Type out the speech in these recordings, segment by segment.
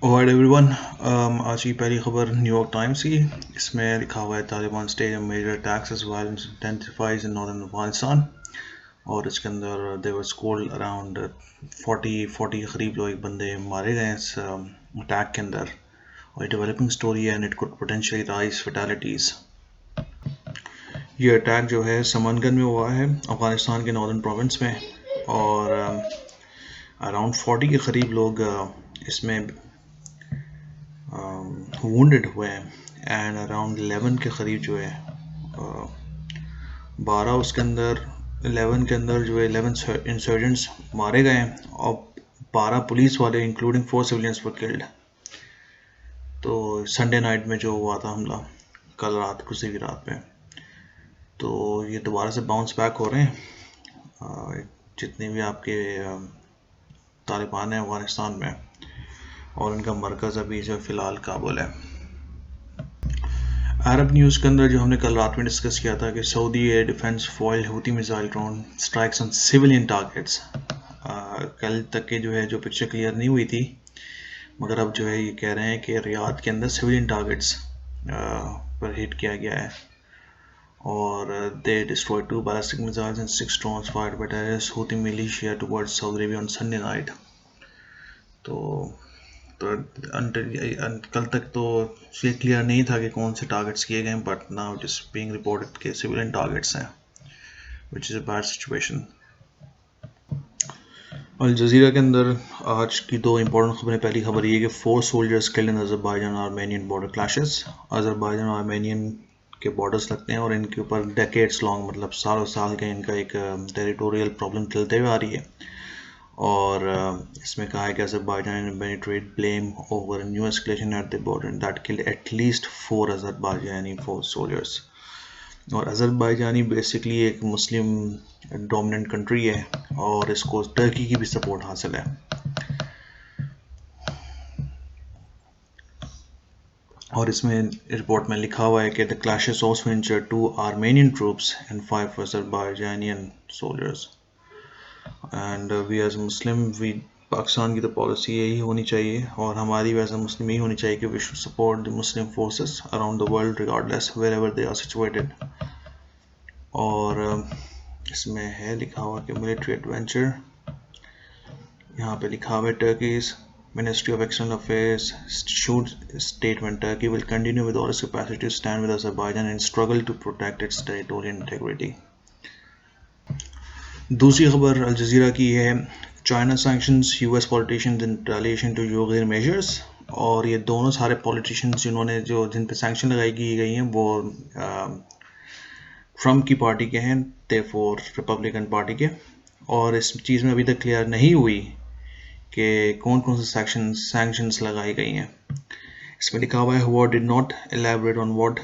Alright everyone. आज की पहली खबर न्यूयॉर्क टाइम्स की। इसमें लिखा हुआ है Taliban stage major attacks as violence intensifies in northern Afghanistan. और इसके अंदर दे वर स्कोर्ड अराउंड 40 के करीब लोग बंदे मारे गए इस अटैक के अंदर। और डेवलपिंग स्टोरी है and it could potentially rise फैटेलिटीज़। ये अटैक जो है समनगन में हुआ है, अफगानिस्तान के नॉर्दर्न प्रोविंस में। और अराउंड 40 के करीब लोग इसमें वुंडेड हुए हैं एंड अराउंड 11 के करीब जो है 12 उसके अंदर 11 के अंदर जो है 11 इंसर्जेंट्स मारे गए हैं और 12 पुलिस वाले इंक्लूडिंग 4 सिविलियंस वर किल्ड। तो संडे नाइट में जो हुआ था हमला, कल रात गुजरी हुई रात में, तो ये दोबारा से बाउंस बैक हो रहे हैं जितने भी आपके तालिबान हैं अफगानिस्तान में। और उनका मरकज़ अभी जो फ़िलहाल काबुल है। अरब न्यूज़ के अंदर जो हमने कल रात में डिस्कस किया था कि Saudi air defence foil Houthi missile drone strikes on civilian targets. कल तक के जो है जो पिक्चर क्लियर नहीं हुई थी, मगर अब जो है ये कह रहे हैं कि रियाद के अंदर सिविलियन टारगेट्स पर हिट किया गया है। और दे destroy 2 ballistic missiles and 6 drones fired bye terrorist Houthi militia towards Saudi Arabia on Sunday night. तो कल तक तो ये क्लियर नहीं था कि कौन से टारगेट्स किए गए, but now it is being reported के सिविलियन टारगेट्स हैं, which is a bad situation. Al Jazeera के अंदर आज की दो इंपॉर्टेंट खबरें। पहली खबर ये कि 4 soldiers killed in Azerbaijan Armenian border clashes. Azerbaijan Armenian के बॉर्डर्स लगते हैं और इनके ऊपर डेकेड्स लॉन्ग, मतलब सालों साल का इनका एक टेरिटोरियल प्रॉब्लम चलते हुए आ रही है। और इसमें कहा है कि Azerbaijan and Benetrate blame over a new escalation at the border that killed at least 4 Azerbaijani soldiers। और अजरबैजानी बेसिकली एक मुस्लिम डोमिनेंट कंट्री है और इसको टर्की की भी सपोर्ट हासिल है। और इसमें रिपोर्ट में लिखा हुआ है कि the clashes also injured 2 Armenian troops and 5 Azerbaijanian soldiers. And we as Muslim we Pakistan की तो पॉलिसी यही होनी चाहिए और हमारी वैसे मुस्लिम यही होनी चाहिए कि we should support the Muslim forces around the world regardless wherever they are situated. और इसमें है लिखा हुआ कि मिलिट्री एडवेंचर, यहाँ पे लिखा हुआ है Turkey's Ministry of External Affairs issued a statement Turkey will continue with all its capacity to stand with Azerbaijan and struggle to protect its territorial integrity। दूसरी खबर अल जज़ीरा की है, China sanctions US politicians in retaliation to Ukraine measures. और ये दोनों सारे politicians जिन्होंने जिन पे सैंक्शन लगाई गई हैं वो ट्रम्प की पार्टी के हैं, देयरफॉर रिपब्लिकन पार्टी के। और इस चीज़ में अभी तक क्लियर नहीं हुई कि कौन कौन से सैंक्शंस लगाई गई हैं। इसमें लिखा हुआ है Howard did not elaborate on what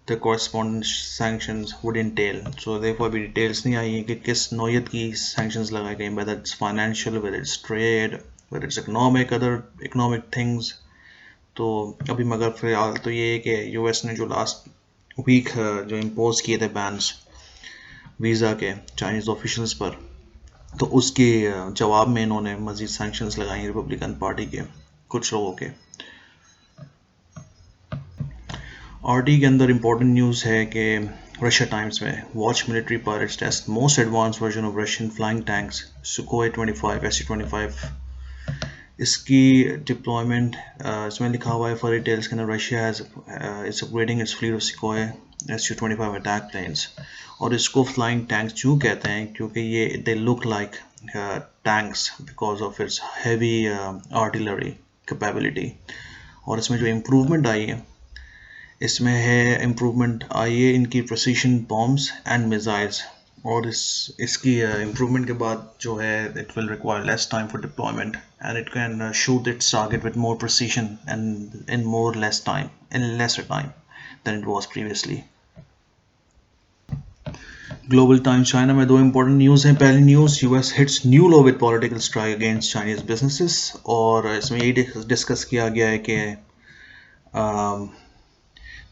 the corresponding sanctions would entail। So therefore अभी डिटेल्स नहीं आई हैं कि किस नौयत की sanctions लगाई गई, whether it's financial, whether it's trade, whether it's economic, other economic things। तो अभी मगर फिलहाल तो ये है कि यूएस ने जो लास्ट वीक जो इम्पोज किए थे बैन्स वीज़ा के चाइनीज़ ऑफिशियल्स पर, तो उसके जवाब में इन्होंने मज़ीद सैंक्शंस लगाई रिपब्लिकन पार्टी के कुछ लोगों के। आरटी के अंदर इम्पोर्टेंट न्यूज़ है कि रशिया टाइम्स में watch military pilots test most advance version of Russian flying tanks Sukhoi 25 SU-25। इसकी डिप्लॉयमेंट इसमें लिखा हुआ है फॉर डिटेल्स के अंदर Russia is upgrading its fleet of Sukhoi SU-25 attack planes. और इसको फ्लाइंग टैंक्स क्यों कहते हैं, क्योंकि ये they look like tanks because of its heavy artillery capability. और इसमें जो इम्प्रूवमेंट आई है, इसमें है इम्प्रूवमेंट आई है इनकी प्रिसीशन बॉम्ब्स एंड मिसाइल्स। और इसकी इम्प्रूवमेंट के बाद जो है it will require less time for deployment and it can shoot its target with more precision and in more less time, in lesser time than it was previously. Global times China में दो important news हैं। पहली news, US hits new law with political strike against Chinese businesses. और इसमें यही discuss किया गया है कि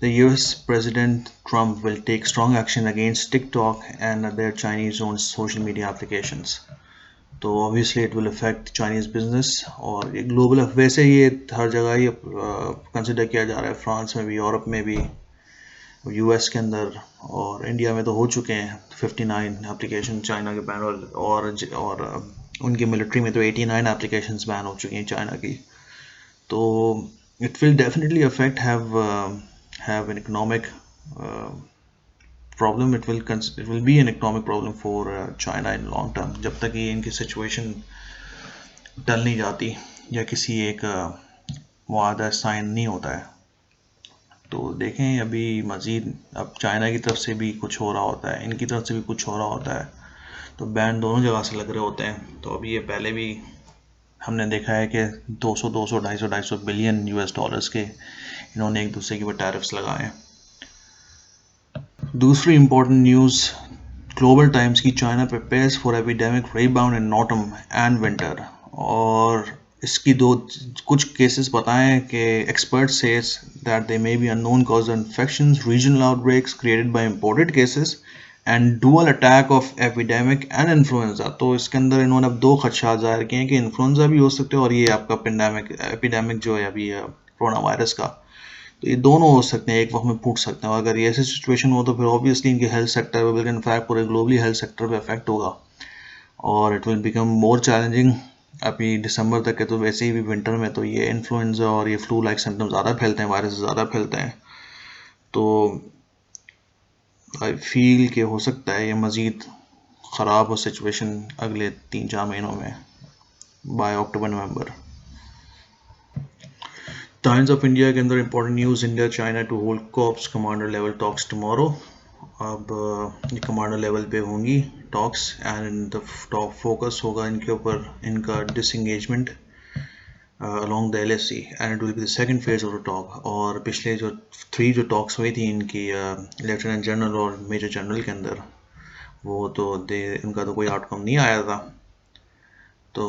the US President Trump will take strong action against TikTok and other Chinese-owned social media applications। तो obviously it will affect Chinese business. और ये ग्लोबल वैसे ये हर जगह ही कंसिडर किया जा रहा है, फ्रांस में भी, यूरोप में भी, यूएस के अंदर, और इंडिया में तो हो चुके हैं 59 एप्लीकेशन चाइना के बैन। और उनकी मिलिट्री में तो 89 एप्लीकेशंस बैन हो चुकी हैं चाइना की। तो it will definitely affect have an economic problem. It will be an economic problem for China in long term, जब तक ये इनकी सिचुएशन टल नहीं जाती या किसी एक मुआहदा साइन नहीं होता है। तो देखें अभी मज़ीद, अब चाइना की तरफ से भी कुछ हो रहा होता है, इनकी तरफ से भी कुछ हो रहा होता है, तो बैन दोनों जगह से लग रहे होते हैं। तो अभी ये पहले भी हमने देखा है कि 200 250 बिलियन यूएस डॉलर्स के इन्होंने एक दूसरे के ऊपर टैरिफ्स लगाए हैं। दूसरी इंपॉर्टेंट न्यूज़ ग्लोबल टाइम्स की, China prepares for epidemic rebound in autumn and winter. और इसकी कुछ केसेस बताएं कि expert says that they may be unknown cause infections, regional outbreaks created by imported cases and dual attack of epidemic and influenza. तो इसके अंदर इन्होंने अब दो खदशात जाहिर किए हैं कि इन्फ्लुएंजा भी हो सकते हैं और ये आपका एपिडेमिक जो है अभी कोरोना वायरस का, तो ये दोनों हो सकते हैं, एक वक्त में फूट सकते हैं। और अगर ये ऐसी सिचुएशन हो तो फिर ऑब्वियसली इनके हेल्थ सेक्टर पर, बल्कि इनफैक्ट पूरे ग्लोबली हेल्थ सेक्टर पे इफेक्ट होगा और it will become more challenging. अभी दिसंबर तक के तो वैसे ही भी विंटर में तो ये इन्फ्लुएंजा और ये फ्लू लाइक सिम्टम्स ज़्यादा फैलते हैं, वायरस ज़्यादा फैलते हैं। तो आई फील कि हो सकता है ये मज़ीद ख़राब हो सिचुएशन अगले 3-4 महीनों में, by October November. Times of India के अंदर important news, India China to hold corps commander level talks tomorrow. अब ये कमांडर लेवल पे होंगी talks and the top focus होगा इनके ऊपर, इनका disengagement along the LSC and it will be the second phase of the talk। और पिछले जो 3 जो टॉक्स हुई थी इनकी लेफ्टिनेंट जनरल और मेजर जनरल के अंदर, वो तो उनका तो कोई आउटकम नहीं आया था। तो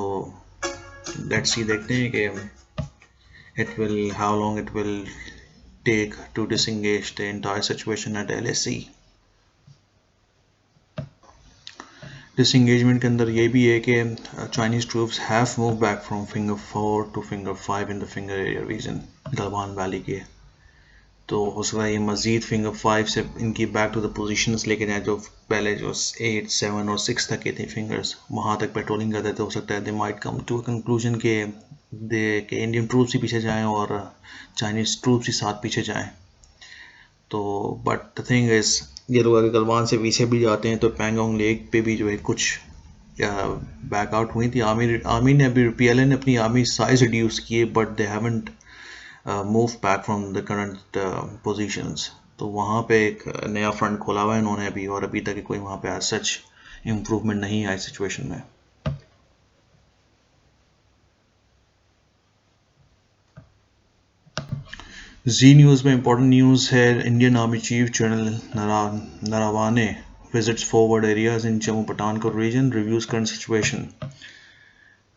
लेट्स सी, देखते हैं कि how long it will take to disengage the entire situation at LSC। Disengagement के अंदर ये भी है कि Chinese troops have move back from finger 4 to finger 5 in the finger area region, Galwan valley के। तो हो सकता है ये मज़ीद फिंगर 5 से इनकी बैक टू द पोजीशंस लेके जाए, जो पहले जो 8, 7 और 6 तक के थे फिंगर्स, वहाँ तक पेट्रोलिंग करते थे। हो सकता है they might come to a conclusion के इंडियन ट्रूप्स ही पीछे जाएं और चाइनीज ट्रूप्स ही साथ पीछे जाएं। तो बट द थिंग इज़, ये लोग अगर गलवान से पीछे भी जाते हैं तो पैंगोंग लेक पे भी जो है कुछ बैकआउट हुई थी। आर्मी ने अभी PLA ने अपनी आर्मी साइज रिड्यूस की है, but they haven't move back from the current positions. तो वहाँ पे एक नया फ्रंट खोला हुआ है इन्होंने अभी, और अभी तक कोई वहाँ पे सच इम्प्रूवमेंट नहीं आई सिचुएशन में। जी न्यूज़ में इंपॉर्टेंट न्यूज़ है, Indian army chief general Naravane visits forward areas in Jammu Patankot region, reviews current situation।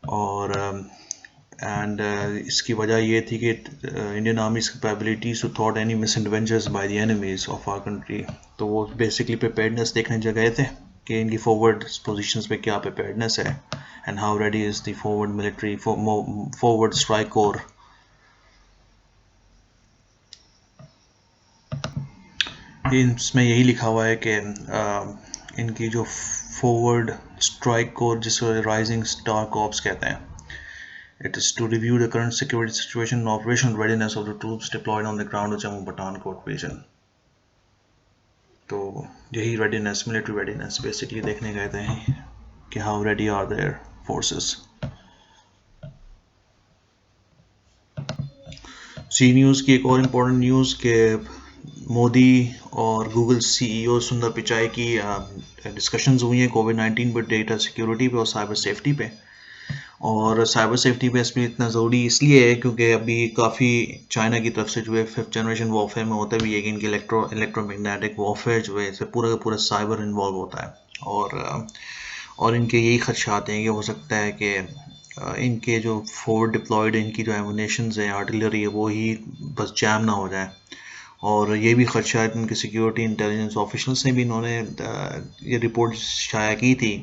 और इसकी वजह ये थी कि इंडियन आर्मीज कैपेबिलिटीज टू थॉट any misadventures by the enemies of our country. तो वो बेसिकली प्रिपेयर्डनेस देखने गए थे कि इनकी फॉरवर्ड पोजीशंस पे क्या प्रिपेयर्डनेस है and how ready is the forward military forward strike corps. इसमें यही लिखा हुआ है कि इनकी जो फॉरवर्ड स्ट्राइक कोर, जिसको राइजिंग स्टार कॉर्प्स कहते हैं, it is to review the current security situation and operational readiness of the troops deployed on the ground of Jammu Patankot region। तो यही readiness, military readiness basically देखने गए थे कि how ready are their forces। C news की एक और important news के मोदी और गूगल CEO सुंदर पिचाई की डिस्कशंस हुई हैं कोविड-19 पर, डेटा सिक्योरिटी पे और साइबर सेफ्टी पे। और साइबर सेफ्टी पे इसमें इतना ज़रूरी इसलिए है क्योंकि अभी काफ़ी चाइना की तरफ से जो है 5th जनरेशन वॉरफेयर में होता भी है कि इनके इलेक्ट्रोमैग्नेटिक वॉरफेयर जो है इससे पूरा का पूरा साइबर इन्वॉल्व होता है। और इनके यही खदशात हैं कि हो सकता है कि इनके जो फोर्ड डिप्लॉयड इनकी जो एमुनेशंस हैं, आर्टिलरी है, वो ही बस जैम ना हो जाए। और ये भी खदशात इनके सिक्योरिटी इंटेलिजेंस ऑफिशियल्स ने भी, इन्होंने ये रिपोर्ट शाया की थी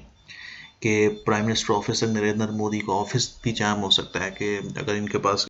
कि प्राइम मिनिस्टर ऑफिस तक नरेंद्र मोदी का ऑफिस भी जाम हो सकता है कि अगर इनके पास